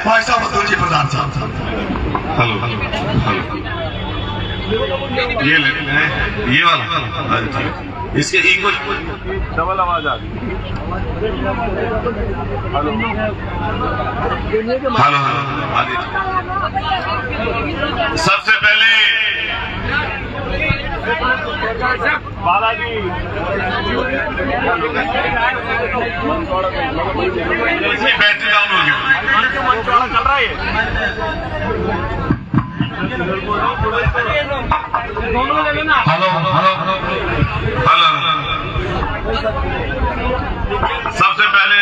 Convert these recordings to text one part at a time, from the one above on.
भाई साहब अतुल जी प्रधान साहब। हेलो हेलो हेलो, ये ये वाला इसके इको डबल आवाज आ रही। हेलो हेलो हेलो, सबसे पहले बालाजी बैटरी डाउन हो गई। चल रहा है हेलो हेलो हेलो, सबसे पहले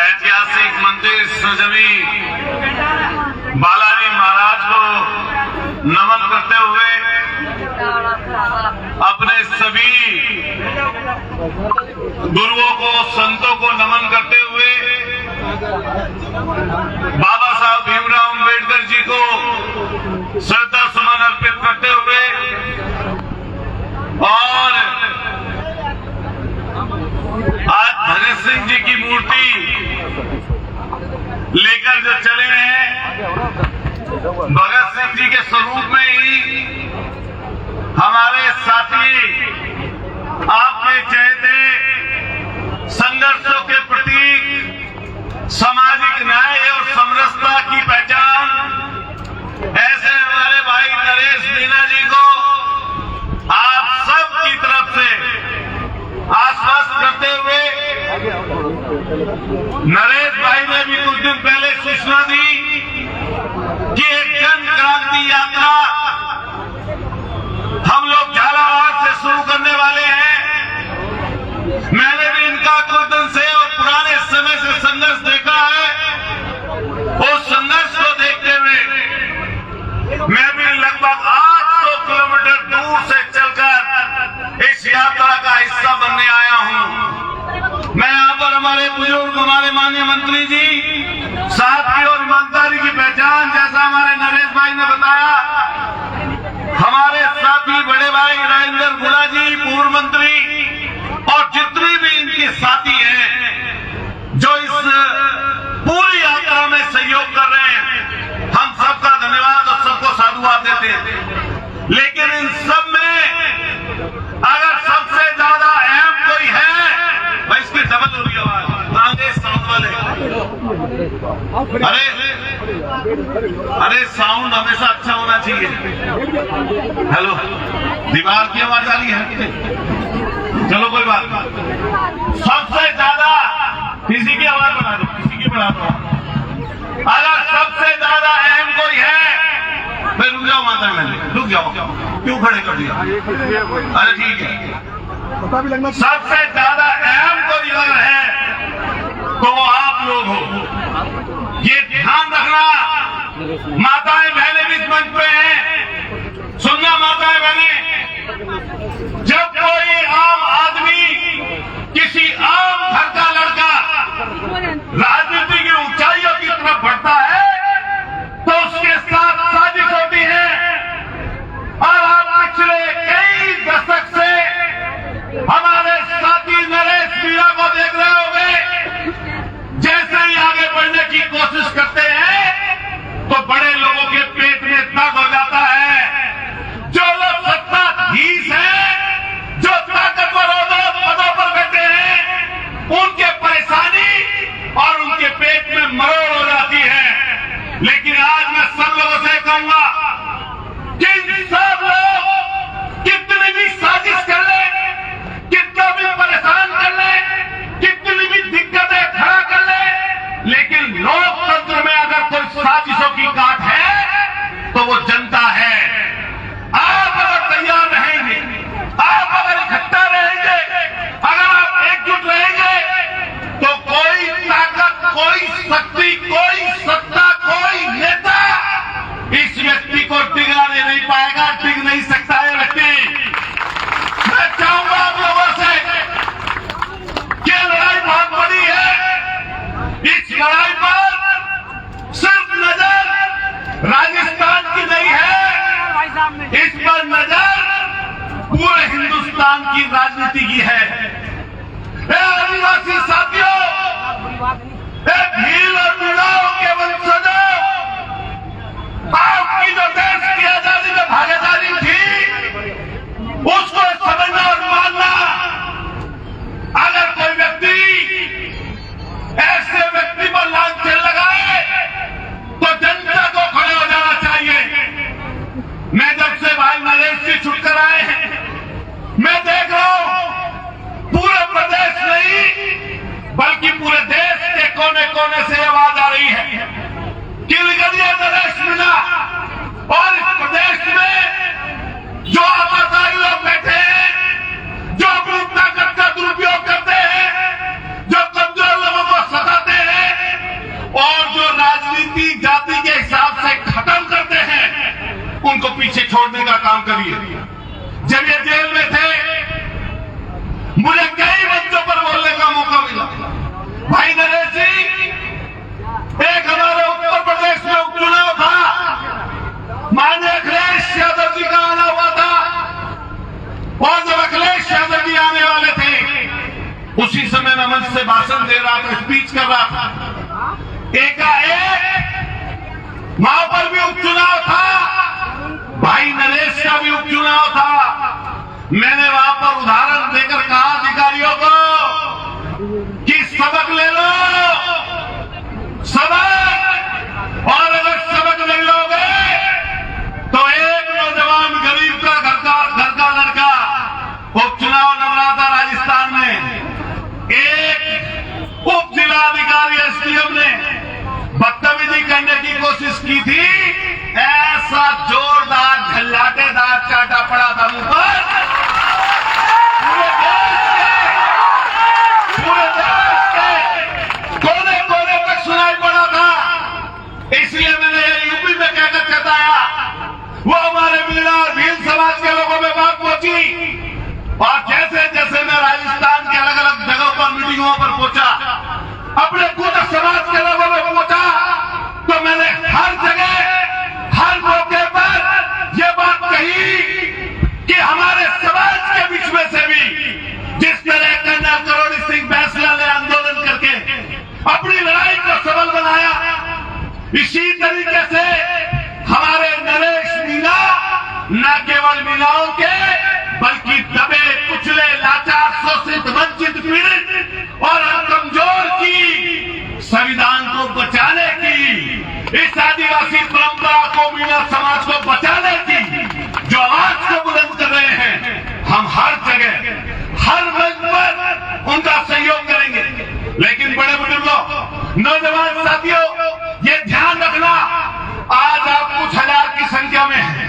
ऐतिहासिक मंदिर सृजवी बालाजी महाराज को नमन करते हुए अपने सभी गुरुओं को संतों को नमन करते हुए बाबा साहब भीमराव अम्बेडकर जी को श्रद्धा सुमन अर्पित करते हुए और आज भगत सिंह जी की मूर्ति लेकर जो चले हैं, भगत सिंह जी के स्वरूप में ही हमारे साथी आपके चहेते संघर्षों के प्रतीक, सामाजिक न्याय और समरसता की पहचान ऐसे हमारे भाई नरेश मीणा जी को आप सब की तरफ से आश्वस्त करते हुए नरेश भाई ने भी कुछ दिन पहले सूचना दी कि एक जन क्रांति यात्रा हम लोग झालावाड़ से शुरू करने वाले हैं। मैंने भी इनका कुछ दिन से और पुराने समय से संघर्ष देखा है। उस संघर्ष को देखते हुए मैं भी लगभग 800 किलोमीटर दूर से चलकर इस यात्रा का हिस्सा बनने आया हूं। मैं यहाँ पर हमारे बुजुर्ग, हमारे माननीय मंत्री जी सादगी और ईमानदारी की पहचान, जैसा हमारे नरेश भाई ने बताया, हमारे साथी बड़े भाई राजेंद्र गुड़ा जी पूर्व मंत्री और जितनी भी इनके साथी हैं जो इस पूरी यात्रा में सहयोग कर रहे हैं, हम सबका धन्यवाद और सबको साधुवाद देते हैं। लेकिन इन सब में अगर सबसे ज्यादा अहम कोई है, भाई इसकी डबल हो रही आवाज, आगे साउंड वाले, अरे साउंड हमेशा अच्छा होना चाहिए। हेलो, दीवार की आवाज आ रही है, चलो कोई बात नहीं। सबसे ज्यादा किसी की आवाज बढ़ा दो, किसी की बढ़ा दो। अगर सबसे ज्यादा अहम कोई है, फिर रुक जाओ माता मैंने, रुक जाओ, क्यों खड़े कर दिया? अरे ठीक है, सबसे ज्यादा अहम कोई अगर है तो वो आप लोग हो। ये ध्यान रखना, माताएं बहनें भी इस मंच पे हैं, सुनना माताएं बहनें, जब कोई आम आदमी, किसी आम घर का लड़का राजनीति की ऊंचाइयों की तरफ बढ़ता है तो उसके साथ साजिश होती है। और आप पिछले कई दशक से हमारे साथी नरेश मीणा को देख रहे होंगे, जैसे ही आगे बढ़ने की कोशिश करते हैं तो बड़े लोगों के पेट में दर्द हो जाता है। जो लोग सत्ताधीश हैं, जो ताकतवर पदों पर बैठे हैं, उनके परेशानी और उनके पेट में मरोड़ हो जाती है। लेकिन आज मैं सब लोगों से कहूंगा कि सब लोग कितनी भी साजिश कर ले, कितना भी परेशान कर ले, कितनी भी दिक्कतें खड़ा कर ले, लेकिन लोकतंत्र में अगर कोई साजिशों की काट है तो वो जनता है। आप अगर तैयार रहेंगे, आप अगर इकट्ठा रहेंगे, अगर आप एकजुट रहेंगे तो कोई ताकत, कोई शक्ति, कोई सत्ता, कोई नेता इस व्यक्ति को टिकाने नहीं पाएगा, टिक नहीं सकता है व्यक्ति। मैं चाहूंगा आप लोगों से कि लड़ाई बहुत बड़ी है। इस लड़ाई पर सिर्फ नजर राजस्थान की नहीं है, इस पर नजर पूरे हिंदुस्तान की राजनीति की है। आदिवासी साथियों, भील उसी समय मैं मंच से भाषण दे रहा था, स्पीच कर रहा था। एकाएक वहां पर भी उपचुनाव था, भाई नरेश का भी उपचुनाव था। मैंने वहां पर उदाहरण देकर कहा अधिकारियों को कि सबक ले लो, सबक, और अगर सबक नहीं लोगे तो एक नौजवान गरीब का घर का लड़का उपचुनाव लड़ रहा था राजस्थान में। एक उप जिलाधिकारी एसडीएम ने बदतमीजी करने की कोशिश की थी, ऐसा जोरदार झल्लाटेदार चाटा पड़ा था मुंह पर, पूरे देश के कोने कोने तक सुनाई पड़ा था। इसलिए मैंने यूपी में कहकर बताया, वो हमारे मीणा और भील समाज के लोगों में बात पहुंची। और जैसे जैसे मैं राजस्थान के अलग अलग जगहों पर मीटिंगों पर पहुंचा, अपने पूरे समाज के लोगों में पहुंचा, तो मैंने हर जगह हर मौके पर यह बात कही कि हमारे समाज के बीच में से भी जिस तरह कर्नल करोड़ी सिंह बैसला ने आंदोलन करके अपनी लड़ाई को सबल बनाया, इसी तरीके से हमारे नरेश मीणा न केवल मीणाओं के बल्कि दबे कुचले लाचार शोषित वंचित पीड़ित और कमजोर की संविधान को बचाने की, इस आदिवासी परंपरा को, मीणा समाज को बचाने की जो आवाज को बुलंद कर रहे हैं, हम हर जगह हर मंच पर उनका सहयोग करेंगे। लेकिन बड़े बुजुर्गों, नौजवान साथियों, ये ध्यान रखना, आज आप कुछ हजार की संख्या में हैं।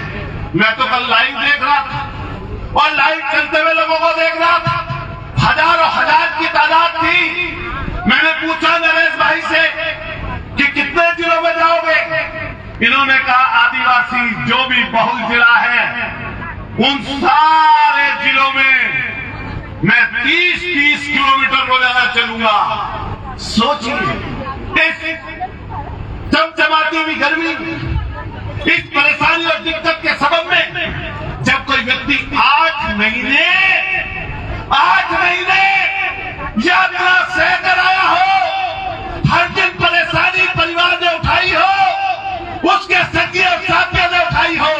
मैं तो कल लाइव देख रहा था और लाइव चलते हुए लोगों को देख रहा था, हजारों हजार की तादाद थी। मैंने पूछा नरेश भाई से कि कितने जिलों में जाओगे? इन्होंने कहा आदिवासी जो भी बहुल जिला है उन सारे जिलों में मैं 30-30 किलोमीटर रोजाना चलूंगा। सोचिए, चमचमाती हुई गर्मी, इस परेशानी और दिक्कत के सबब में जब कोई व्यक्ति 8 महीने यात्रा सह कर आया हो, हर दिन परेशानी परिवार ने उठाई हो, उसके संगी और साथियों ने उठाई हो,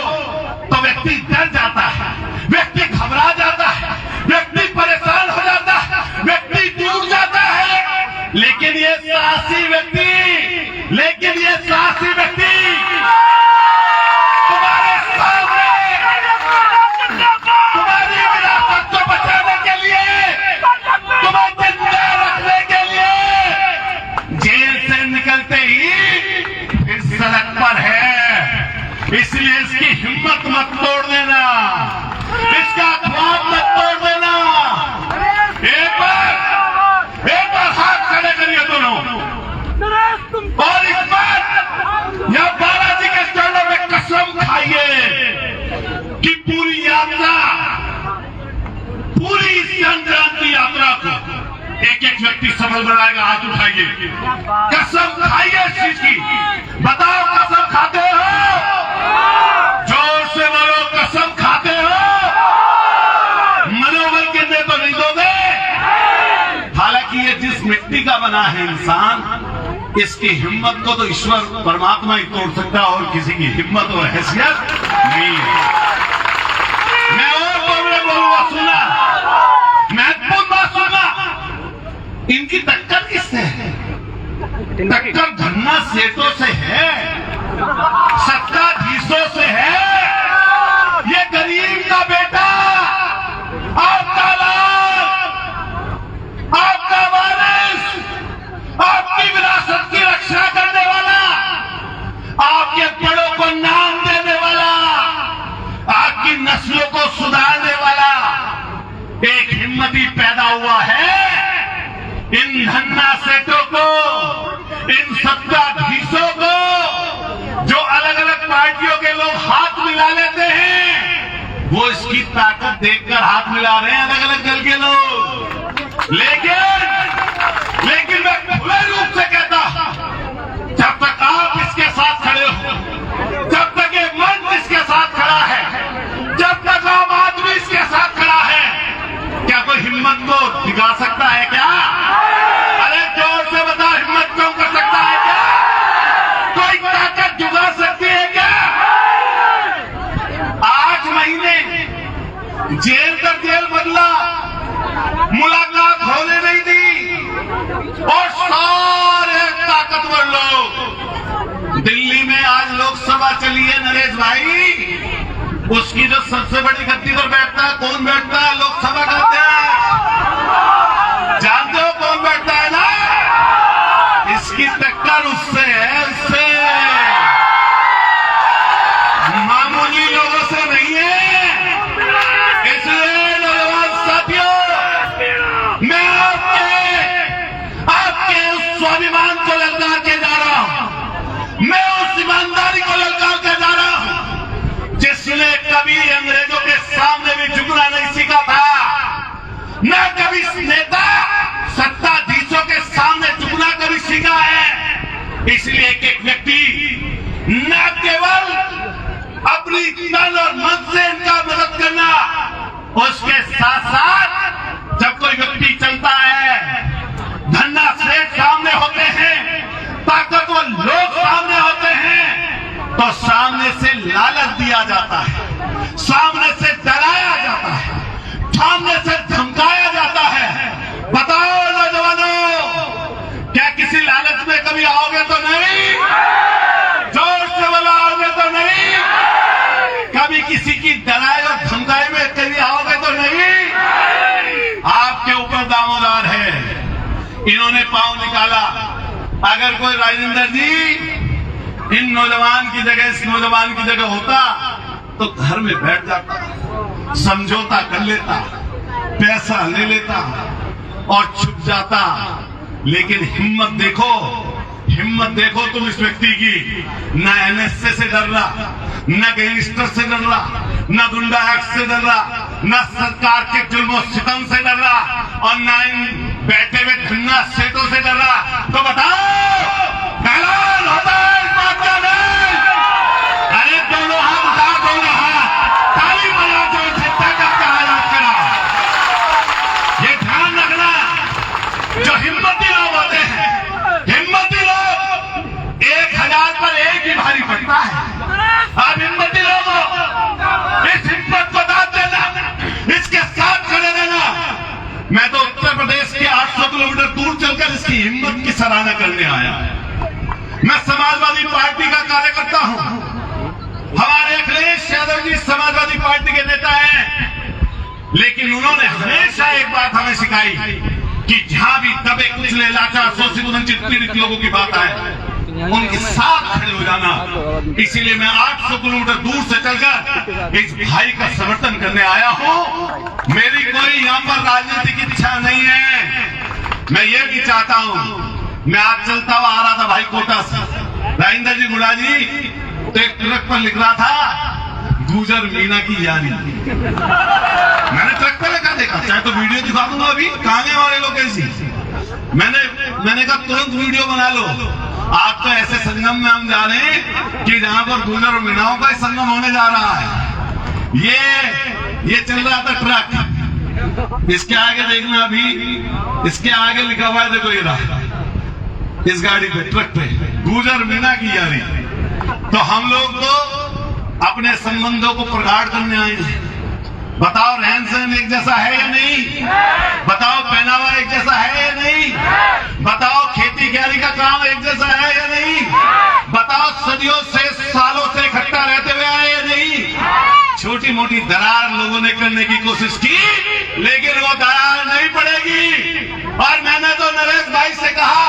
तो व्यक्ति डर जाता है, व्यक्ति घबरा जाता है, व्यक्ति परेशान हो जाता है, व्यक्ति टूट जाता है। लेकिन ये साहसी व्यक्ति तुम्हारे सामने तुम्हारी विरासत को बचाने के लिए, तुम्हें जिंदा रखने के लिए जेल से निकलते ही इस सड़क पर है। इसलिए इसकी हिम्मत मत तोड़ देना, इसका ख्वाब मत तोड़ देना। एक बार हाथ खड़े करिए दोनों, और इस बार यह बालाजी के चरणों में कसम खाइए कि पूरी यात्रा, पूरी जन क्रांति यात्रा को एक एक व्यक्ति सफल बनाएगा। हाथ उठाइए, कसम खाइए इस चीज की। बताओ, कसम खाते हो? जोर से बोलो, कसम खाते हो? मनोबल गिरने तो नहीं दोगे? हालांकि ये जिस मिट्टी का बना है इंसान, इसकी हिम्मत को तो ईश्वर परमात्मा ही तोड़ सकता है, और किसी की हिम्मत और हैसियत नहीं है। मैं और बोलूंगा, सुना, महत्वपूर्ण बात सुना, इनकी टक्कर किससे है? टक्कर धन्ना सेठों से है, सत्ताधीशों से है। ये गरीब का बेटा, आपका लाल, आपका वारिस, आपकी विरासत की रक्षा करने वाला, आपके बड़ों को नाम देने वाला, आपकी नस्लों को सुधारने वाला एक हिम्मती पैदा हुआ है। इन धन्ना सेठों को, इन सत्ताधीशों को, जो अलग अलग पार्टियों के लोग हाथ मिला लेते हैं, वो इसकी ताकत देखकर हाथ मिला रहे हैं अलग अलग दल के लोग। लेकिन मैं खुले रूप से कहता, जब तक आप इसके साथ खड़े हो, जब तक ये मंच इसके साथ खड़ा है, जब तक आम आदमी इसके साथ खड़ा है, क्या कोई हिम्मत को दिखा सकता है क्या? भाई, उसकी जो सबसे बड़ी गद्दी पर बैठता है, कौन बैठता है? लोकसभा का अध्यक्ष। जानते हो कौन बैठता है ना? इसकी टक्कर उससे है, उससे, मामूली लोगों से नहीं है। इसलिए नौजवान साथियों, मैं आपके उस स्वाभिमान को ललकार के जा रहा हूं, मैं उस ईमानदारी को ललकार के जा रहा हूं जिसने कभी अंग्रेजों के सामने भी झुकना नहीं सीखा था, न कभी नेता सत्ताधीशों के सामने झुकना कभी सीखा है। इसलिए एक व्यक्ति न केवल अपनी तन और मन से इनका मदद करना, उसके साथ साथ जब कोई व्यक्ति चलता है, धन्ना श्रेष्ठ सामने होते हैं, ताकतवर लोग सामने होते हैं, तो सामने से लालच दिया जाता है, सामने से डराया जाता है, सामने से धमकाया जाता है। बताओ नौजवानों, क्या किसी लालच में कभी आओगे तो नहीं? जोर से बोला, आओगे तो नहीं? कभी किसी की डराए और धमकाए में कभी आओगे तो नहीं? आपके ऊपर दामोदार है, इन्होंने पांव निकाला। अगर कोई राजेंद्र जी इन नौजवान की जगह, इस नौजवान की जगह होता तो घर में बैठ जाता, समझौता कर लेता, पैसा ले लेता और छुप जाता। लेकिन हिम्मत देखो तुम इस व्यक्ति की। न एनएसए से डर रहा, न गैंगस्टर से डर रहा, न गुंडा एक्ट से डर रहा, न सरकार के जुल्म सितम से डर रहा, और न इन बैठे हुए धन्ना सेठों से डर रहा। तो बताओ, ऐलान होता है इस बात का नहीं? अरे दोनों हाथ उठा, दोनों हाथ ताली बजा, जो इसे ताकत का आयात करा। ये ध्यान रखना, जो हिम्मती लोग होते हैं, हिम्मती लोग 1000 पर एक ही भारी पड़ता है। अब हिम्मती लोगों, इस हिम्मत को दाद देना, इसके साथ खड़े रहना। मैं तो उत्तर प्रदेश के 800 किलोमीटर दूर चलकर इसकी हिम्मत की सराहना करने आया। मैं समाजवादी पार्टी का कार्यकर्ता हूं। हमारे अखिलेश यादव जी समाजवादी पार्टी के नेता हैं, लेकिन उन्होंने हमेशा एक बात हमें सिखाई कि जहां भी दबे कुचले, लाचार, शोषित, वंचित, पीड़ित लोगों की बात आए, उनके साथ खड़े हो जाना। इसीलिए मैं 800 किलोमीटर दूर से चलकर इस भाई का समर्थन करने आया हूं। मेरी कोई यहाँ पर राजनीतिक इच्छा नहीं है। मैं ये भी चाहता हूं, मैं आज चलता हुआ आ रहा था भाई कोटा से, राजेंद्र जी गुड़ा जी, तो एक ट्रक पर लिख रहा था गुजर मीना की यारी। मैंने ट्रक पर लिखा देखा, चाहे तो वीडियो दिखा दूंगा अभी, कहां गए हमारे लोग ऐसी। मैंने कहा तुरंत वीडियो बना लो। आप तो ऐसे संगम में हम जा रहे हैं कि जहां पर गुजर और मीनाओं का संगम होने जा रहा है। ये चल रहा था ट्रक, इसके आगे देखना, अभी इसके आगे लिखा हुआ है, देखो ये रहा, इस गाड़ी पे, ट्रक पे, गुजर मीना की यारी। तो हम लोग तो अपने संबंधों को प्रगाढ़ करने आए हैं। बताओ रहन सहन एक जैसा है या नहीं? बताओ पहनावा एक जैसा है या नहीं? बताओ खेती क्यारी का काम एक जैसा है या नहीं? बताओ सदियों से, सालों से इकट्ठा रहते हुए आए या नहीं? छोटी मोटी दरार लोगों ने करने की कोशिश की, लेकिन वो दरार नहीं पड़ेगी। और मैंने तो नरेश भाई से कहा,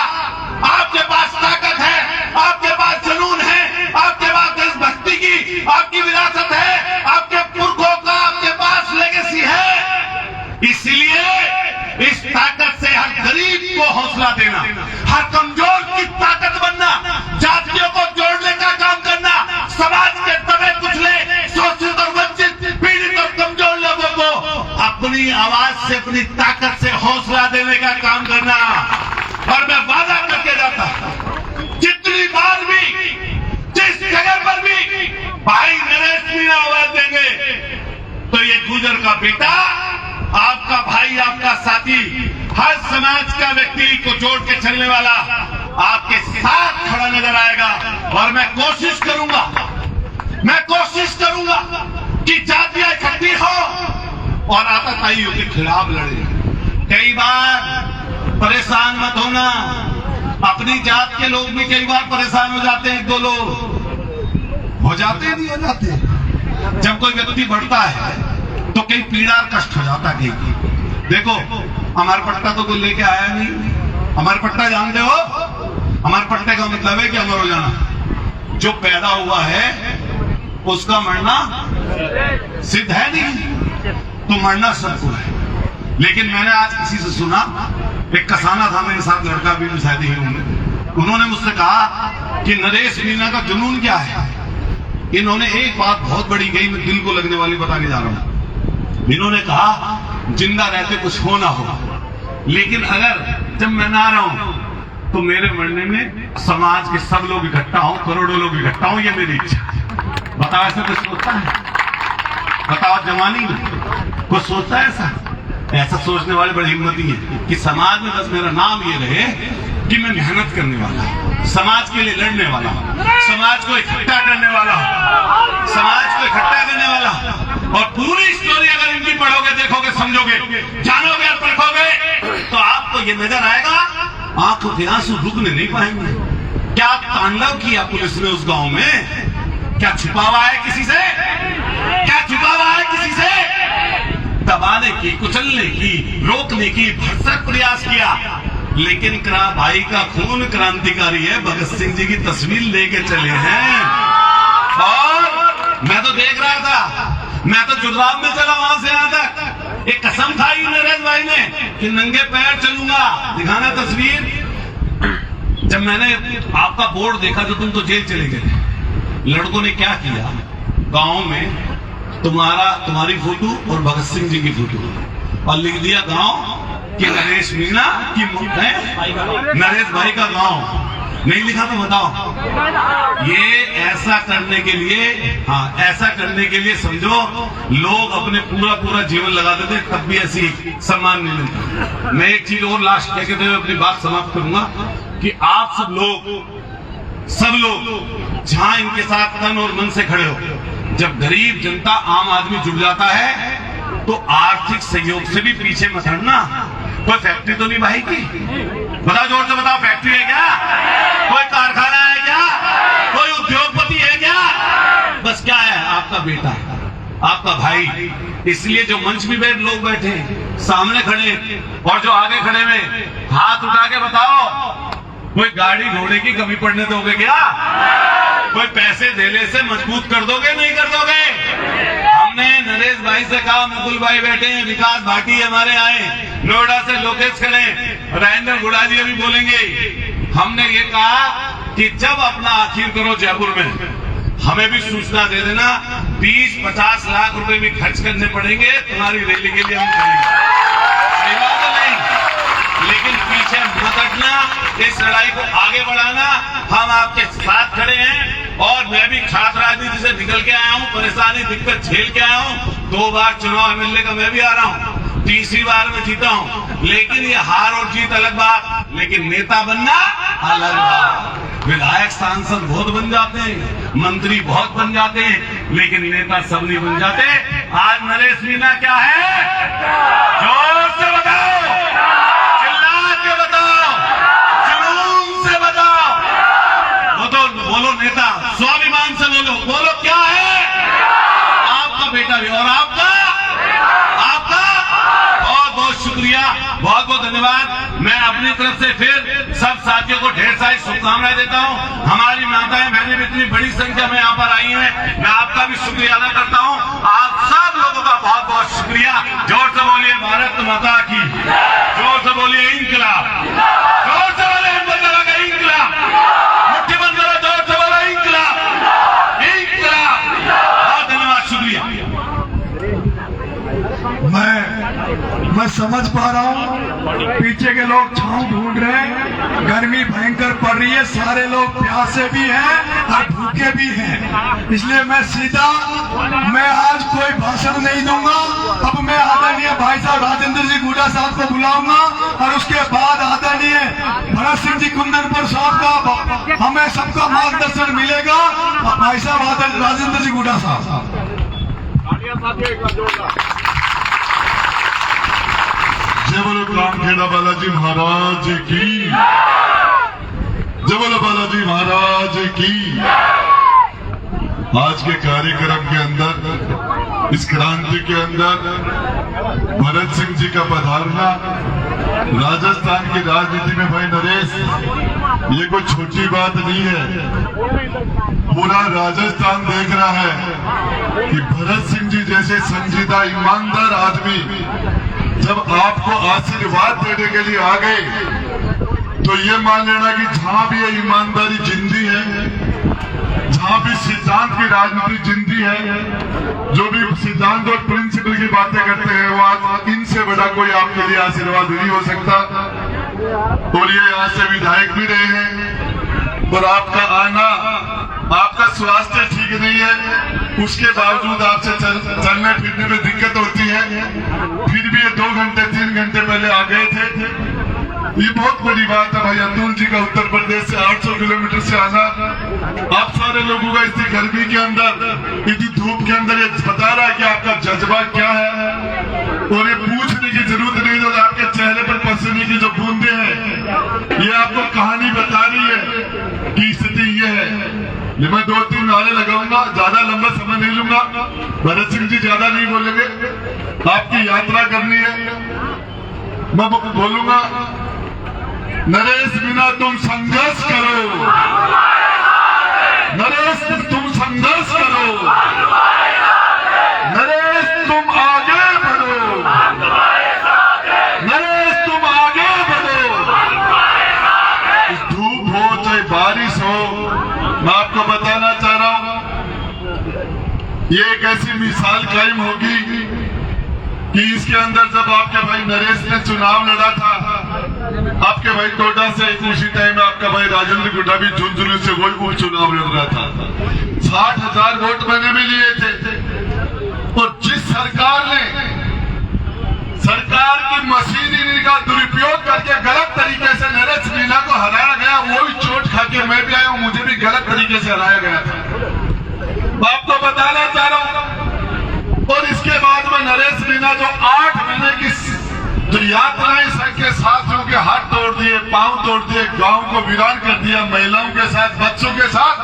आपके पास ताकत है, आपके पास जुनून है, आपके पास देशभक्ति की आपकी विरासत है, आपके पुरखों का आपके पास लेगेसी है। इसलिए इस ताकत से हर गरीब को हौसला देना, हर कमजोर की ताकत बनना, जातियों को जोड़ने का काम करना, समाज के दबे कुचले, शोषित और वंचित, पीड़ित और कमजोर लोगों को अपनी आवाज से, अपनी ताकत से हौसला देने का काम करना। और मैं वादा करके जाता, जितनी बार भी, जिस जगह पर भी भाई नरेश मीणा आवाज देंगे, तो ये गुजर का बेटा, आपका भाई, आपका साथी, हर समाज का व्यक्ति को जोड़ के चलने वाला आपके साथ खड़ा नजर आएगा। और मैं कोशिश करूंगा कि जातियां इकट्ठी हो और आतताइयों के खिलाफ लड़े। कई बार परेशान मत होना, अपनी जात के लोग भी कई बार परेशान हो जाते हैं, 1-2 लोग हो जाते नहीं हो जाते। जब कोई व्यक्ति बढ़ता है तो कई पीड़ा और कष्ट हो जाता है कहीं। देखो अमरपट्टा तो कोई लेके आया नहीं। अमरपट्टा जानते हो? अमरपट्टे का मतलब है कि अमर हो जाना। जो पैदा हुआ है उसका मरना सिद्ध है नहीं, तो मरना सबको है। लेकिन मैंने आज किसी से सुना, एक कसाना था मेरे साथ, लड़का भी शायद ही उन्होंने मुझसे कहा कि नरेश मीना का जुनून क्या है। इन्होंने एक बात बहुत बड़ी कही, मैं दिल को लगने वाली बताने जा रहा हूं। इन्होंने कहा जिंदा रहते कुछ हो ना हो, लेकिन अगर जब मैं ना रहा हूं तो मेरे मरने में समाज के सब लोग इकट्ठा हों, करोड़ों लोग इकट्ठा हों, ये मेरी इच्छा है। बताओ ऐसा कुछ सोचता है? बताओ जवानी में कुछ सोचता है ऐसा? ऐसा सोचने वाले बड़ी हिम्मती है कि समाज में बस मेरा नाम ये रहे कि मैं मेहनत करने वाला, समाज के लिए लड़ने वाला, समाज को इकट्ठा करने वाला, समाज को इकट्ठा करने वाला। और पूरी स्टोरी अगर इनकी पढ़ोगे, देखोगे, समझोगे, जानोगे और परखोगे तो आपको ये नजर आएगा, आंखों के आंसू रुकने नहीं पाएंगे। क्या तांडव किया पुलिस ने उस गांव में? क्या छुपा हुआ है किसी से? क्या छुपा हुआ है किसी से? दबाने की, कुचलने की, रोकने की भरसक प्रयास किया, लेकिन भाई का खून क्रांतिकारी है। भगत सिंह जी की तस्वीर लेके चले हैं। और मैं तो देख रहा था, मैं तो जुड़ाव में चला वहां से यहां तक। एक कसम खाई नरेश भाई ने कि नंगे पैर चलूंगा। दिखाना तस्वीर। जब मैंने आपका बोर्ड देखा तो तुम तो जेल चले गए। लड़कों ने क्या किया, गांव में तुम्हारी फोटो और भगत सिंह जी की फोटो, और लिख दिया गांव कि नरेश मीना की नरेश भाई का गांव। नहीं लिखा तो बताओ। ये ऐसा करने के लिए, हाँ ऐसा करने के लिए समझो लोग अपने पूरा जीवन लगा देते, तब भी ऐसी सम्मान नहीं मिलता। मैं एक चीज और लास्ट कहते हुए अपनी बात समाप्त करूंगा कि आप सब लोग जहां इनके साथ तन और मन से खड़े हो, जब गरीब जनता, आम आदमी जुड़ जाता है तो आर्थिक सहयोग से भी पीछे मत हटना। कोई फैक्ट्री तो नहीं भाई की? बताओ जोर से बताओ, फैक्ट्री है क्या? कोई कारखाना है क्या? कोई उद्योगपति है क्या? बस क्या है? आपका बेटा, आपका भाई। इसलिए जो मंच भी लोग बैठे सामने खड़े और जो आगे खड़े हुए, हाथ उठा के बताओ, कोई गाड़ी घोड़े की कमी पड़ने दोगे क्या? कोई पैसे देने से मजबूत कर दोगे? नहीं कर दोगे। हमने नरेश भाई से कहा, मुकुल भाई बैठे हैं, विकास भाटी हमारे आए, नोएडा से लोकेश खड़े, राजेंद्र गुड़ा जी अभी बोलेंगे। हमने ये कहा कि जब अपना आखिर करो जयपुर में, हमें भी सूचना दे देना। 20-50 लाख रुपए भी खर्च करने पड़ेंगे तुम्हारी रैली के लिए, हम करेंगे। सही बात है नहीं? लेकिन पीछे मत हटना, इस लड़ाई को आगे बढ़ाना। हम आपके साथ खड़े हैं। और मैं भी छात्र राजनीति से निकल के आया हूँ, परेशानी दिक्कत झेल के आया हूँ। 2 बार चुनाव मिलने का मैं भी आ रहा हूँ, 3री बार में जीता हूँ। लेकिन ये हार और जीत अलग बात, लेकिन नेता बनना अलग बात। विधायक सांसद बहुत बन जाते हैं, मंत्री बहुत बन जाते हैं, लेकिन नेता सब नहीं बन जाते। आज नरेश मीना क्या है? जोर से बताओ, चिल्ला के बताओ, जुनून से बताओ। वो तो बोलो नेता, स्वाभिमान से बोलो क्या है? आपका बेटा भी और आपका बहुत शुक्रिया, बहुत धन्यवाद। मैं अपनी तरफ से फिर सब साथियों को ढेर सारी शुभकामनाएं देता हूं। हमारी माताएं बहनें भी इतनी बड़ी संख्या में यहाँ पर आई हैं, मैं आपका भी शुक्रिया अदा करता हूं। आप सब लोगों का बहुत शुक्रिया। जोर से बोलिए भारत माता की, जोर से बोलिए इंकलाब, जोर से बोलिए हिम्मत का इंकलाब, मुट्ठी बंद करो, जोर से बोलो इंकलाब, इंकलाब। बहुत धन्यवाद, शुक्रिया। मैं समझ पा रहा हूँ पीछे के लोग छांव ढूंढ रहे हैं, गर्मी भयंकर पड़ रही है, सारे लोग प्यासे भी हैं और भूखे भी हैं। इसलिए मैं आज कोई भाषण नहीं दूंगा। अब मैं आदरणीय भाई साहब राजेंद्र जी गुड़ा साहब को बुलाऊंगा और उसके बाद आदरणीय भरत सिंह जी कुंदनपुर साहब का हमें सबका मार्गदर्शन मिलेगा। भाई साहब राजेंद्र जी गुड़ा साहब। जय बोलो कामखेड़ा बालाजी महाराज की, जय बोलो बालाजी महाराज की। आज के कार्यक्रम के अंदर, इस क्रांति के अंदर भरत सिंह जी का पधारना राजस्थान की राजनीति में, भाई नरेश, ये कोई छोटी बात नहीं है। पूरा राजस्थान देख रहा है कि भरत सिंह जी जैसे संजीदा ईमानदार आदमी जब आपको आशीर्वाद देने के लिए आ गए, तो ये मान लेना कि जहां भी ये ईमानदारी जिंदी है, जहां भी सिद्धांत की राजनीति जिंदी है, जो भी सिद्धांत और प्रिंसिपल की बातें करते हैं, वो आज इनसे बड़ा कोई आपके लिए आशीर्वाद नहीं हो सकता। और ये यहाँ से विधायक भी रहे हैं, और आपका आना, आपका स्वास्थ्य ठीक नहीं है, उसके बावजूद आपसे चलने फिरने में दिक्कत होती है, फिर भी ये 2 घंटे 3 घंटे पहले आ गए थे। ये बहुत बड़ी बात है भाई। अतुल जी का उत्तर प्रदेश से 800 किलोमीटर से आना, आप सारे लोगों का इतनी गर्मी के अंदर, इतनी धूप के अंदर, ये बता रहा है कि आपका जज्बा क्या है। और ये पूछने की जरूरत नहीं, तो आपके चेहरे पर पसीने की जो बूंदे हैं, ये आपको कहानी बता रही है कि स्थिति ये है। मैं 2-3 नारे लगाऊंगा, ज्यादा लंबा समय नहीं लूंगा। भरत सिंह जी ज्यादा नहीं बोलेंगे, आपकी यात्रा करनी है। मैं बोलूंगा, नरेश बिना तुम संघर्ष करो, नरेश तुम संघर्ष करो, नरेश तुम आगे बढ़ो, नरेश तुम आगे बढ़ो। धूप हो चाहे बारिश हो, मैं आपको बताना चाह रहा हूं, ये एक ऐसी मिसाल कायम होगी कि इसके अंदर जब आपके भाई नरेश ने चुनाव लड़ा था, आपके भाई टोडा से, उसी टाइम में आपका भाई राजेंद्र गुड्डा भी झुंझुनू से वही उपचुनाव लड़ रहा था। 60,000 वोट मैंने भी लिए थे। और जिस सरकार ने, सरकार की मशीनरी का दुरुपयोग करके गलत तरीके से नरेश मीणा को हराया गया, वो भी चोट खा के मैं भी आया हूं, मुझे भी गलत तरीके से हराया गया था। आपको बताना चाह रहा हूं। और इसके बाद में नरेश मीणा जो 8 महीने की जो यात्राएं सबके साथियों के हाथ तोड़ दिए, पांव तोड़ दिए, गांव को वीरान कर दिया, महिलाओं के साथ, बच्चों के साथ,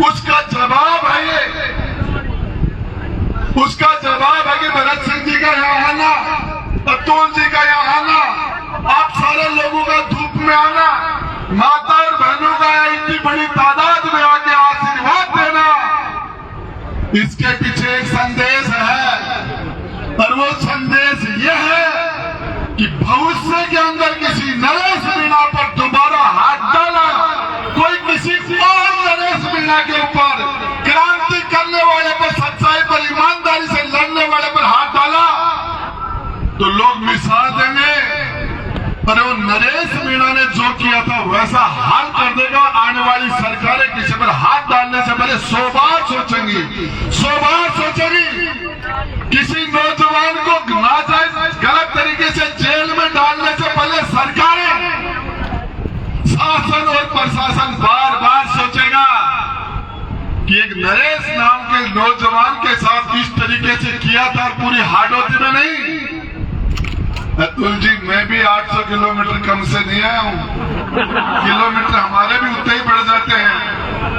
उसका जवाब है ये, उसका जवाब है कि भरत सिंह जी का यहाँ आना, अतुल जी का यहाँ आना, आप सारे लोगों का धूप में आना, माता और बहनों का इतनी बड़ी तादाद में आके आशीर्वाद देना, इसके पीछे एक संदेश है। और वो संदेश यह है कि भविष्य के अंदर किसी नरेश मीणा पर दोबारा हाथ डाला, कोई किसी और नरेश मीणा के ऊपर, क्रांति करने वाले पर, सच्चाई पर, ईमानदारी से लड़ने वाले पर हाथ डाला, तो लोग मिसाल देंगे, पर वो नरेश मीणा ने जो किया था वैसा हाल कर देगा। आने वाली सरकारें किसी पर हाथ डालने से पहले 100 बार सोचेंगी, 100 बार सोचेंगी। किसी नौजवान को नाजायज गलत तरीके से जेल में डालने से पहले सरकारें, शासन और प्रशासन बार बार सोचेगा कि एक नरेश नाम के नौजवान के साथ इस तरीके से किया था, पूरी हाडोती में नहीं। अतुल जी, मैं भी 800 किलोमीटर कम से नहीं आया हूँ, किलोमीटर हमारे भी उतने ही बढ़ जाते हैं।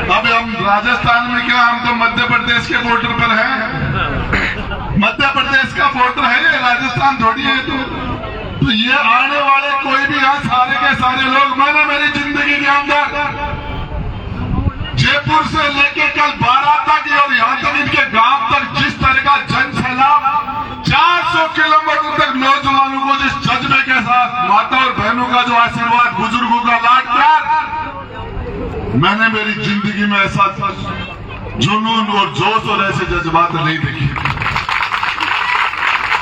अब हम राजस्थान में क्या, हम तो मध्य प्रदेश के बॉर्डर पर हैं, मध्य प्रदेश का बॉर्डर है ये, राजस्थान थोड़ी है। तो ये आने वाले कोई भी यहाँ सारे के सारे लोग, मैंने मेरी जिंदगी के अंदर जयपुर से लेके कल बारात तक और यहाँ तक इनके गांव तक जिस तरह का जन सैलाब, 400 किलोमीटर तक नौजवानों को जिस जज्बे के साथ, माता और बहनों का जो आशीर्वाद, बुजुर्गों का लाड प्यार, मैंने मेरी जिंदगी में ऐसा जुनून और जोश और ऐसे जज्बात नहीं देखे।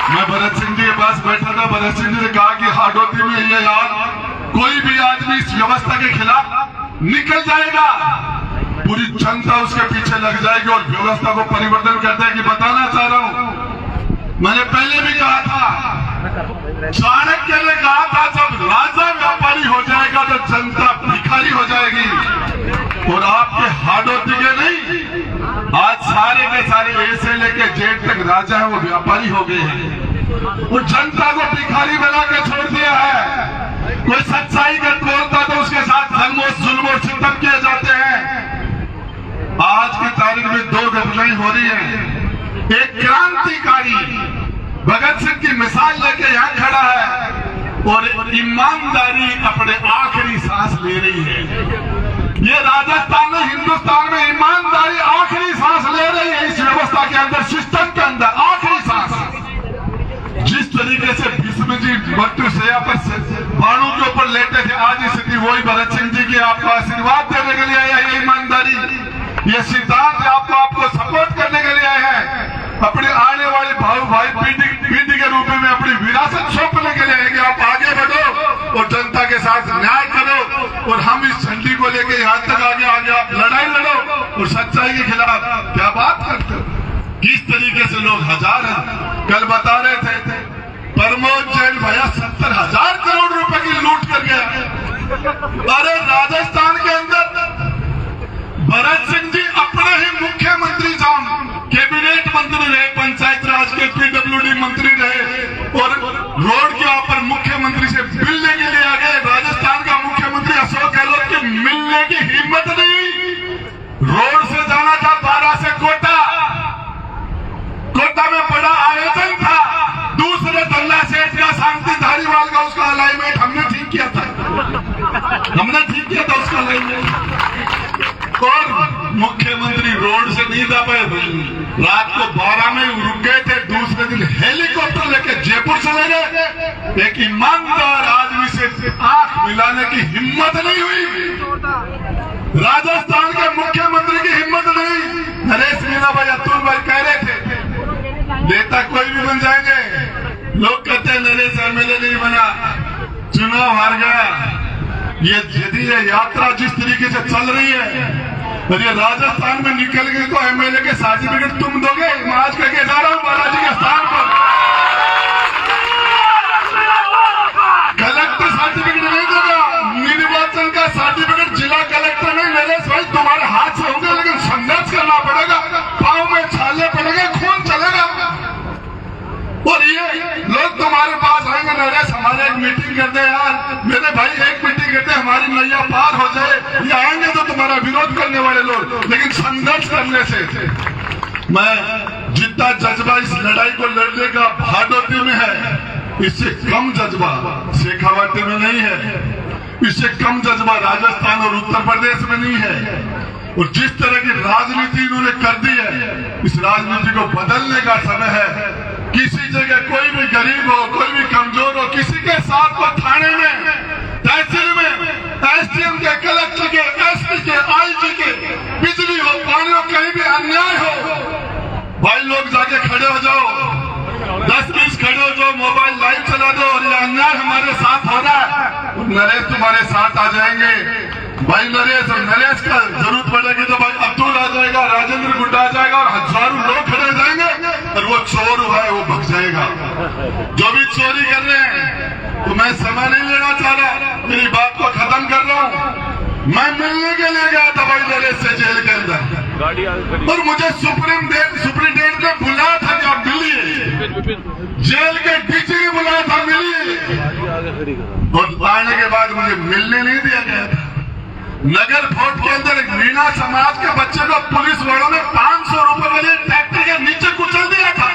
मैं भरत सिंह जी के पास बैठा था, भरत सिंह जी ने कहा कि हाडोती में ये यार कोई भी आदमी इस व्यवस्था के खिलाफ निकल जाएगा, पूरी जनता उसके पीछे लग जाएगी और व्यवस्था को परिवर्तन कर देगी। बताना चाह रहा हूं, मैंने पहले भी कहा था, चाणक्य ने कहा था, जब राजा व्यापारी हो जाएगा तो जनता भिखारी हो जाएगी। और आपके हाडोती के नहीं, आज सारे के सारे ए से लेके जेठ तक राजा है, वो व्यापारी हो गए हैं और जनता को भिखारी बना के छोड़ दिया है। कोई सच्चाई का बोलता तो उसके साथ जुल्म और सितम किए जाते हैं। आज की तारीख घटनाएं हो रही है। एक क्रांतिकारी भगत सिंह की मिसाल लेके यहाँ खड़ा है और ईमानदारी अपने आखिरी सांस ले रही है। ये राजस्थान में, हिंदुस्तान में ईमानदारी आखिरी सांस ले रही है। इस व्यवस्था के अंदर, सिस्टम के अंदर आखिरी सांस। जिस तरीके से भीष्म जी मृत्यु शैया पर बाणों के ऊपर लेटे थे, आज स्थिति वही भगत सिंह जी की आपको आशीर्वाद देने के लिए आया है। ये ईमानदारी, ये सिद्धांत आपको सपोर्ट करने के लिए आया है। अपनी आने वाली भाई पीढ़ी के रूप में अपनी विरासत सौंपने के लिए है कि आप आगे बढ़ो और जनता के साथ न्याय करो। और हम इस झंडी को लेके यहाँ तक आगे आप लड़ाई लड़ो और सच्चाई के खिलाफ। क्या बात करते हो? किस तरीके से लोग हजार हैं। कल बता रहे थे प्रमोद जैन भैया 70,000 करोड़ रुपए की लूट कर गया। अरे राजस्थान के अंदर भरत सिंह जी अपने ही मुख्यमंत्री कैबिनेट मंत्री रहे, पंचायत राज के PWD मंत्री रहे और रोड के ऊपर मुख्यमंत्री से मिलने के लिए आ गए। राजस्थान का मुख्यमंत्री अशोक गहलोत के मिलने की हिम्मत नहीं। रोड से जाना था 12 से कोटा में बड़ा आयोजन था। दूसरे धल्ला सेठ का, शांति धारीवाल का, उसका अलाइनमेंट हमने ठीक किया था उसका अलाइनमेंट। और मुख्यमंत्री रोड से नहीं जा पाए, रात को 12 में रुक गए थे। दूसरे दिन हेलीकॉप्टर लेके जयपुर चले गए। एक ईमानदार आदमी से आंख मिलाने की हिम्मत नहीं हुई। राजस्थान के मुख्यमंत्री की हिम्मत नहीं। नरेश मीणा भाई, अतुल भाई कह रहे थे नेता कोई भी बन जाएंगे। लोग कहते हैं नरेश MLA नहीं बना, चुनाव हार गया। यदि ये यात्रा जिस तरीके से चल रही है और ये राजस्थान में निकल गई तो MLA के सर्टिफिकेट तुम दोगे? मैं आज करके जा रहा हूँ बालाजी के स्थान पर। कलेक्टर सर्टिफिकेट नहीं देगा, निर्वाचन का सर्टिफिकेट जिला कलेक्टर नहीं। नरेश भाई तुम्हारे हाथ से होंगे, लेकिन संघर्ष करना पड़ेगा, पाँव में छाले पड़ेंगे, खून चलेगा। और ये लोग तुम्हारे पास आएंगे, नरेश हमारे एक मीटिंग करते हैं यार, मेरे भाई एक मीटिंग करते हैं, हमारी नैया पार हो जाए। ये आएंगे तो तुम्हारा विरोध करने वाले लोग, लेकिन संघर्ष करने से मैं जितना जज्बा इस लड़ाई को लड़ने का भाडोती में है, इससे कम जज्बा शेखावाटी में नहीं है, इससे कम जज्बा राजस्थान और उत्तर प्रदेश में नहीं है। और जिस तरह की राजनीति इन्होंने कर दी है, इस राजनीति को बदलने का समय है। किसी जगह कोई भी गरीब हो, कोई भी कमजोर हो, किसी के साथ को थाने में, तहसील में, SDM के, कलेक्टर के, SP के, IG के, बिजली हो, पानी हो, कहीं भी अन्याय हो, भाई लोग जाके खड़े हो जाओ, 10-20 खड़े हो जाओ, मोबाइल लाइव चला दो और ये अन्याय हमारे साथ हो रहा है, नरेश तुम्हारे साथ आ जाएंगे। भाई नरेश का जरूरत पड़ेगी तो भाई अब्दुल आ जाएगा, राजेंद्र गुड्डा आ जाएगा और हजारों लोग खड़े हो जाएंगे और वो चोर हुआ है वो भग जाएगा। जो भी चोरी कर रहे हैं, तो मैं समय नहीं लेना चाह रहा, मेरी बात को खत्म कर रहा हूँ। मैं मिलने के लिए गया था भाई नरेश से जेल के अंदर, और मुझे सुप्रीटेंडेंट ने बुलाया था कि आप मिलिए, जेल के डीजी ने बुलाया था मिलिए, और आने के बाद मुझे मिलने नहीं दिया गया था। नगर फोर्ट के अंदर एक मीणा समाज के बच्चे को पुलिस वालों ने 500 रुपए वाले ट्रैक्टर के नीचे कुचल दिया था।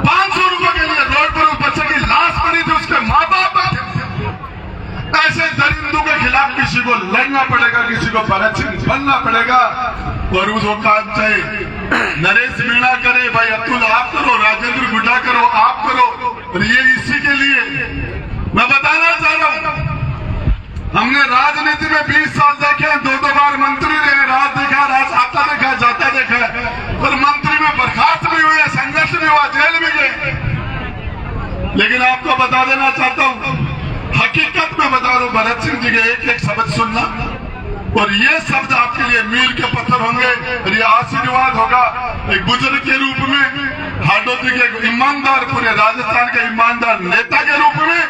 500 रुपए के लिए रोड पर उस बच्चे की लाश पड़ी थी, उसके माँ बाप थे। ऐसे दरिंदों के खिलाफ किसी को लड़ना पड़ेगा, किसी को भरत सिंह बनना पड़ेगा। और उसको काम चाहिए, नरेश मीणा करे, भाई अतुल आप करो, राजेंद्र गुड्डा करो, आप करो। और ये इसी के लिए मैं बताना चाह रहा हूँ, हमने राजनीति में 20 साल देखे, 2-2 बार मंत्री रहे, राज देखा, राज आता देखा, जाता देखा, पर मंत्री में बर्खास्त भी हुए, संघर्ष भी हुआ, जेल भी गए। लेकिन आपको बता देना चाहता हूँ, हकीकत में बता रहा हूँ, भरत सिंह जी के एक शब्द सुनना और ये शब्द आपके लिए मील के पत्थर होंगे और ये आशीर्वाद होगा एक बुजुर्ग के रूप में, हाडोती के ईमानदार, पूरे राजस्थान के ईमानदार नेता के रूप में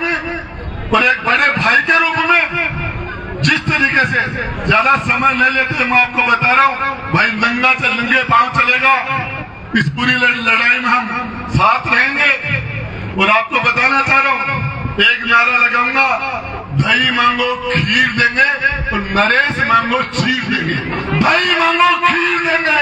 और एक बड़े भाई के रूप में। जिस तरीके से ज्यादा समय नहीं लेते, मैं आपको बता रहा हूँ भाई, नंगा से नंगे पांव चलेगा, इस पूरी लड़ाई में हम साथ रहेंगे। और आपको बताना चाह रहा हूँ, एक नारा लगाऊंगा, दही मांगो खीर देंगे और नरेश मांगो चीर देंगे। दही मांगो खीर देंगे।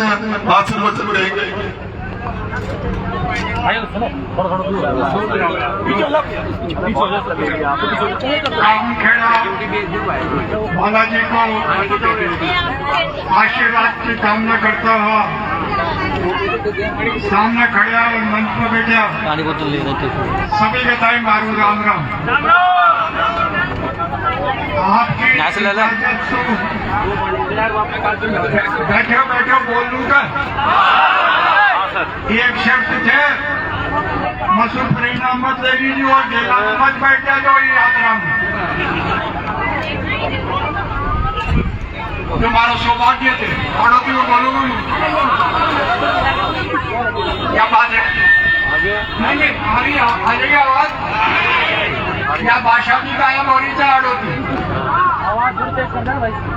अपने आशीर्वचन कहेंगे। बालाजी को आशीर्वाद की कामना करता हुआ सामने खड़ा और मंच पर बैठा सभी के टाइम मारू राम राम। आपकी बैठो बैठो बोल लूंगा। एक शब्द थे मसूद परिणाम मत ले लीजिए और गेला मत बैठ जाओ ये यात्रा में। तुम्हारा सौभाग्य थे आड़ोती को बोलूंगा क्या बात है? नहीं आ जाएगी आवाज। क्या भाषा की कायम हो रही है आड़ोती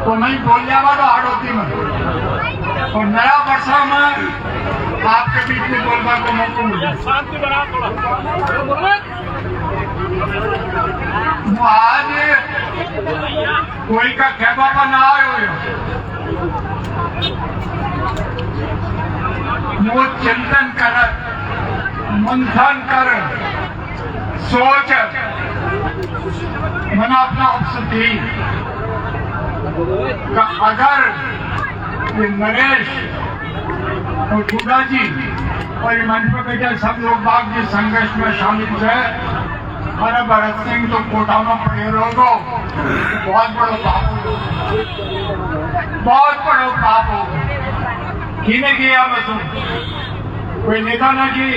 तो नहीं बोल जावा तो आड़ोती में और नया वर्षा में आपके बीच में बोलने को मौका मिले। आज कोई का कहवा पर ना आयो वो चिंतन कर मंथन कर सोच मन अपना उपस्थिति का अगर ये नरेश और गुड़ा जी और ये मंच पर बैठे सब लोग बाग जी संघर्ष में शामिल थे। अरे भरत सिंह तो कोटा में पड़े रहोगो बहुत बड़ो पाप हो, बहुत बड़ो पाप हो। किने किया बसो कोई नेता ना की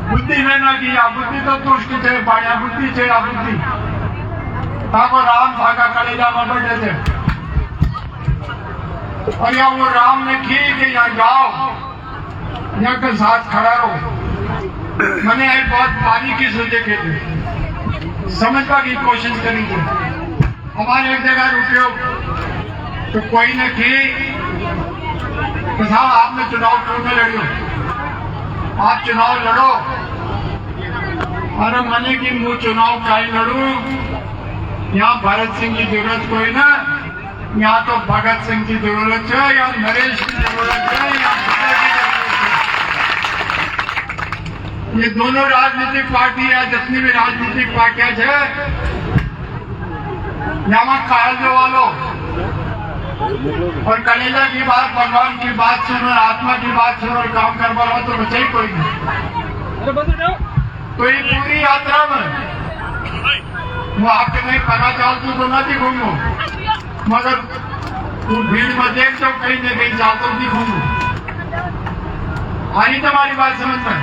बुद्धि में ना किया। बुद्धि तो दुष्ट थे बढ़िया बुद्धि थे बुद्धि ताको राम भागा कलेजा में बैठे थे और यहाँ वो राम ने की कि यहाँ जाओ यहाँ के साथ खड़ा रहो। मैंने एक बहुत बारीकी से देखे थे समझने की कोशिश करी थी। हमारे एक जगह रुके तो कोई ने की तो साहब आपने चुनाव क्यों में लड़ो? आप चुनाव लड़ो। अरे मैंने की मुँह चुनाव काई लड़ू? यहाँ भरत सिंह की जरूरत कोई ना, यहाँ तो भगत सिंह की जरूरत है, यहाँ नरेश की जरूरत है, यहाँ ये दोनों राजनीतिक पार्टी या जितनी भी राजनीतिक पार्टियां है यहाँ कायदे वालों और कलेजा की बात भगवान की बात सुनो आत्मा की बात सुनो और काम कर वाला तो बचा ही कोई नहीं। तो ये पूरी यात्रा में वो आपके नहीं पता चालतू तो नहीं घूमू मगर तू भीड़ में देख तो कहीं न कहीं चालतू नहीं घूमू। आई तुम्हारी बात समझ में?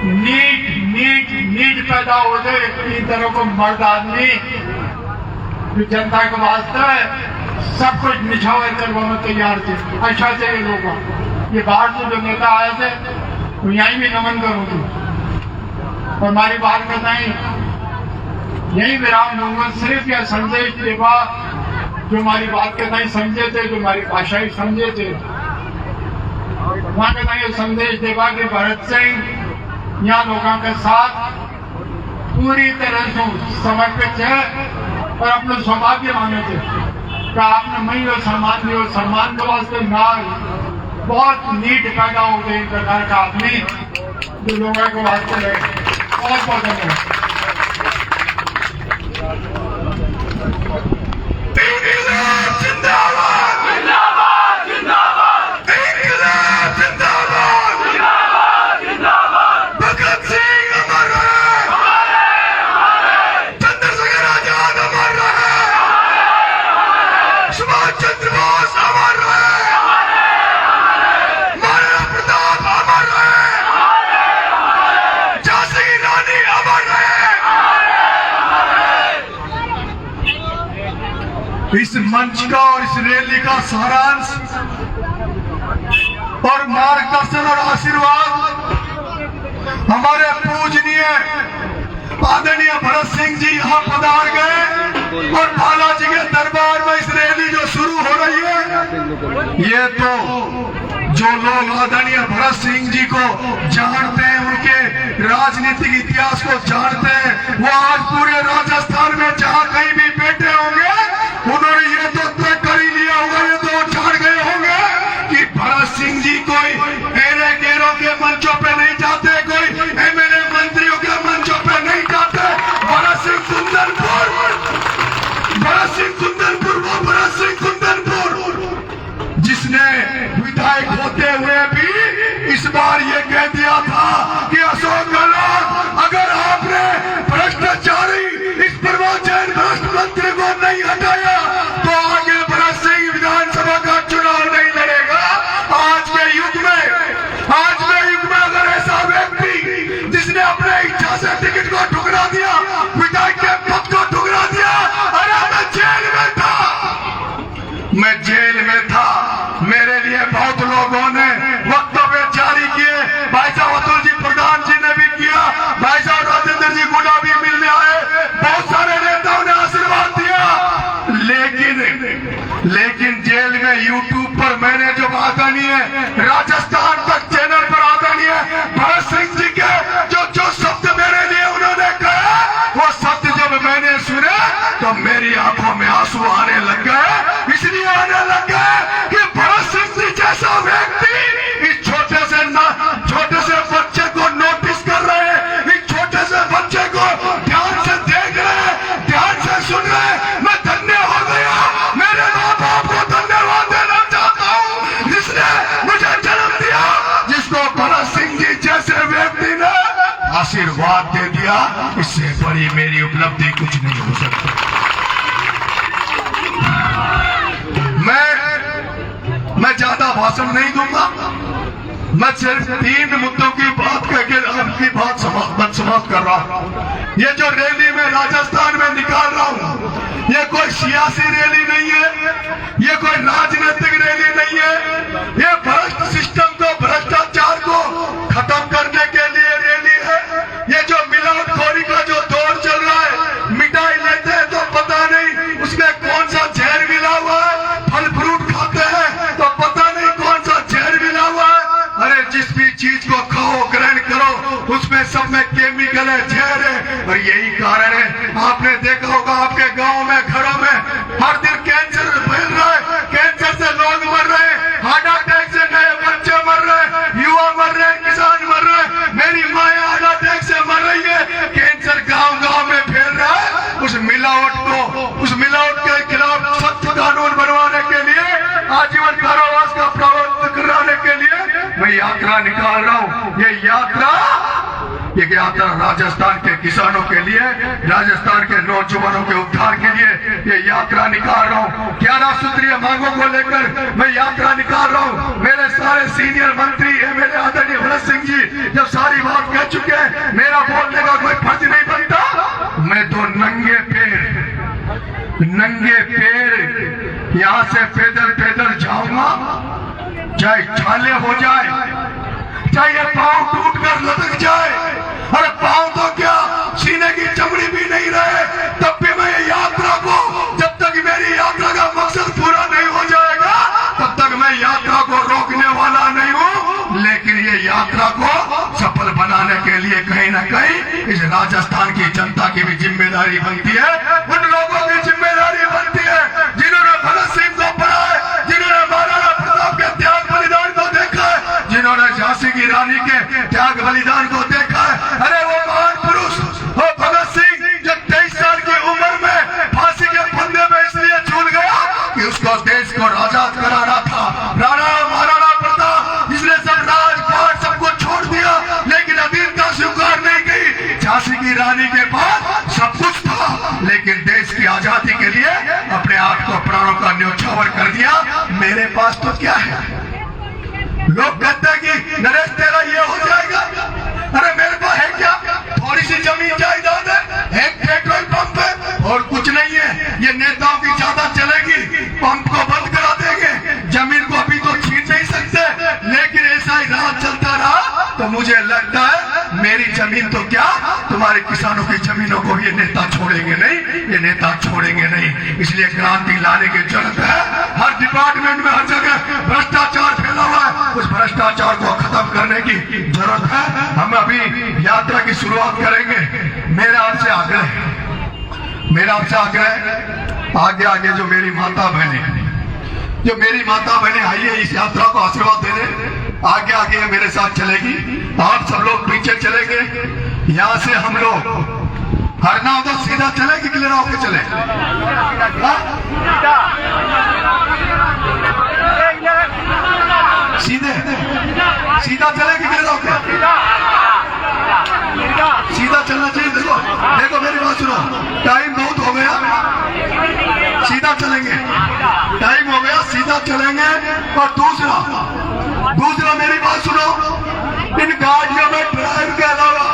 नीट पैदा हो जाए इस तरह को मर्द आदमी जो जनता के वास्ते सब कुछ निछावर करने में तैयार थे। अच्छा से ये लोग ये बाहर से जो नेता आए थे तो यहीं भी नमन करूंगी और हमारी बात करना ही यही विराम लूंगा। सिर्फ यह संदेश देवा जो हमारी बात करना ही समझे थे, जो हमारी भाषा ही समझे थे, वहां कहना ये संदेश देवा कि भरत सिंह यहाँ लोगों के साथ पूरी तरह से समर्पित है और अपने सौभाग्य माने थे कि आपने मई और सम्मान दिए और सम्मान के वास्ते ना बहुत नीट पैदा हो गए प्रकार का आदमी जो लोगों को वास्ते रहे। बहुत बहुत धन्यवाद। इस मंच का और इस रैली का सारांश और मार्गदर्शन और आशीर्वाद हमारे पूजनीय आदरणीय भरत सिंह जी यहाँ पधार गए और बालाजी के दरबार में इस रैली जो शुरू हो रही है ये तो जो लोग आदरणीय भरत सिंह जी को जानते हैं, उनके राजनीतिक इतिहास को जानते हैं, वो आज पूरे राजस्थान में जहाँ कहीं भी बैठे होंगे उन्होंने ये तो तय कर ही लिया होगा, ये तो जान गए होंगे दिया था कि अशोक गहलोत, अगर आपने भ्रष्टाचारी इस प्रमोद जैन भ्रष्ट मंत्री को नहीं हटाया तो आगे भरत सिंह विधानसभा का चुनाव नहीं लड़ेगा। आज के युग में अगर ऐसा व्यक्ति जिसने अपने इच्छा से टिकट को ठुकरा दिया, विधायक के पद को ठुकरा दिया, अरे मैं जेल में था, मेरे लिए बहुत लोगों ने वक्तव्य जारी किए, भाई साहब अतुल जी प्रधान जी ने भी किया, भाई साहब राजेंद्र जी गुड़ा भी मिलने आए, बहुत सारे नेताओं ने आशीर्वाद दिया, लेकिन जेल में यूट्यूब पर मैंने जो आदरणीय राजस्थान तक चैनल पर आदरणीय भरत सिंह जी के जो शब्द मेरे लिए उन्होंने कहे, वो शब्द जब मैंने सुने तो मेरी आंखों में आंसू आने लग गए। इसलिए आने लग गए कि भरत सिंह जी जैसा व्यक्ति इस छोटे से बच्चे को नोटिस कर रहे हैं, इस छोटे से बच्चे को ध्यान से देख रहे हैं, ध्यान से सुन रहे हैं। मैं धन्य हो गया, मेरे माँ बाप को धन्यवाद देना चाहता हूँ जिसने मुझे जन्म दिया, जिसको भरत सिंह जी जैसे व्यक्ति ने आशीर्वाद दे दिया। इससे बड़ी मेरी उपलब्धि कुछ नहीं हो सकती। मैं ज्यादा भाषण नहीं दूंगा, मैं सिर्फ 3 मुद्दों की बात करके आपकी बात समाप्त कर रहा हूँ। ये जो रैली में राजस्थान में निकाल रहा हूँ, ये कोई सियासी रैली नहीं है, ये कोई राजनीतिक रैली नहीं है, ये भ्रष्ट सिस्टम को, भ्रष्टाचार को खत्म करने के लिए रैली है। ये जो मिलावटखोरी का जो दौर चल रहा है, मिठाई लेते हैं तो पता नहीं उसमें कौन सा जहर मिला हुआ है, फल फ्रूट खाते हैं तो पता नहीं कौन सा जहर मिला हुआ है। अरे जिस भी चीज को खाओ, ग्रहण करो, उसमें सब में केमिकल है, जहर है। और यही कारण है, आपने देखा होगा आपके गांव में, घरों में हर दिन कैंसर फैल रहा है, कैंसर से लोग मर रहे हैं, हार्ट अटैक से नए बच्चे मर रहे हैं, युवा मर रहे हैं, किसान मर रहे हैं, मेरी माँ हार्ट अटैक से मर रही है। कैंसर गाँव में फैल रहा है। उस मिलावट के खिलाफ सख्त कानून बनवाने के लिए, आजीवन कारावास का प्रावधान कराने के लिए मैं यात्रा निकाल रहा हूँ। ये यात्रा राजस्थान के किसानों के लिए, राजस्थान के नौजवानों के उद्धार के लिए ये यात्रा निकाल रहा हूँ। 11 सूत्रीय मांगों को लेकर मैं यात्रा निकाल रहा हूँ। मेरे सारे सीनियर मंत्री एमएलए आदरणीय भरत सिंह जी जब सारी बात कह चुके हैं, मेरा बोलने का कोई फर्ज नहीं बनता। मैं तो नंगे पैर यहाँ से पैदल जाऊंगा, चाहे छाले हो जाए, चाहे पांव टूट कर लटक जाए, अरे पांव तो क्या सीने की चमड़ी भी नहीं रहे, तब भी मैं यात्रा को, जब तक मेरी यात्रा का मकसद पूरा नहीं हो जाएगा तब तक मैं यात्रा को रोकने वाला नहीं हूँ। लेकिन ये यात्रा को सफल बनाने के लिए कहीं ना कहीं इस राजस्थान की जनता की भी जिम्मेदारी बनती है, उन लोगों की जिम्मेदारी बनती है जिन्होंने भगत सिंह को पढ़ा है, जिन्होंने महाराणा प्रताप के त्याग बलिदान को देखा है, जिन्होंने झांसी की रानी के त्याग बलिदान को देखा है। अरे वो महान पुरुष, वो भगत सिंह जो 23 साल की उम्र में फांसी के फंदे में इसलिए झूल गया कि उसको देश को आजाद कराना था। महाराणा प्रताप जिसने सब राजपाट सबको छोड़ दिया, लेकिन अधीनता स्वीकार नहीं की। झांसी की रानी के पास सब कुछ था, लेकिन देश की आजादी के लिए अपने आप को प्राणों का न्योछावर कर दिया। मेरे पास तो क्या है? लोग कहते हैं कि नरेश तेरा ये हो जाएगा, अरे मेरे पास है क्या? थोड़ी सी जमीन जायदाद है, एक पेट्रोल पंप है और कुछ नहीं है। ये नेताओं की ज्यादा चलेगी, पंप को बंद करा देंगे, जमीन को भी तो छीन नहीं सकते। लेकिन ऐसा ही राज चलता रहा तो मुझे लगता है मेरी जमीन तो क्या, तुम्हारे किसानों की जमीनों को ये नेता छोड़ेंगे नहीं, ये नेता छोड़ेंगे नहीं। इसलिए क्रांति लाने की जरूरत है। हर डिपार्टमेंट में, हर जगह भ्रष्टाचार फैला हुआ है, उस भ्रष्टाचार को खत्म करने की जरूरत है। हम अभी यात्रा की शुरुआत करेंगे। मेरा आपसे आग्रह, आगे जो मेरी माता बहने आई है इस यात्रा को आशीर्वाद देने, आगे मेरे साथ चलेगी। आप सब लोग पीछे चलेंगे। यहाँ से हम लोग हरनाव तो सीधा चलेगी, क्लियर होकर चले? सीधे सीधा चले कि गिर के? सीधा चलना चाहिए। देखो देखो मेरी बात सुनो, टाइम बहुत हो गया, सीधा चलेंगे, टाइम हो गया, सीधा चलेंगे। और दूसरा मेरी बात सुनो, इन गाड़ियों में ड्राइवर के अलावा,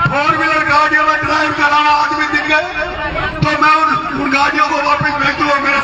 4 व्हीलर गाड़ियों में ड्राइवर के अलावा आदमी दिख गए तो मैं उन गाड़ियों को वापस भेज दूंगा। मेरे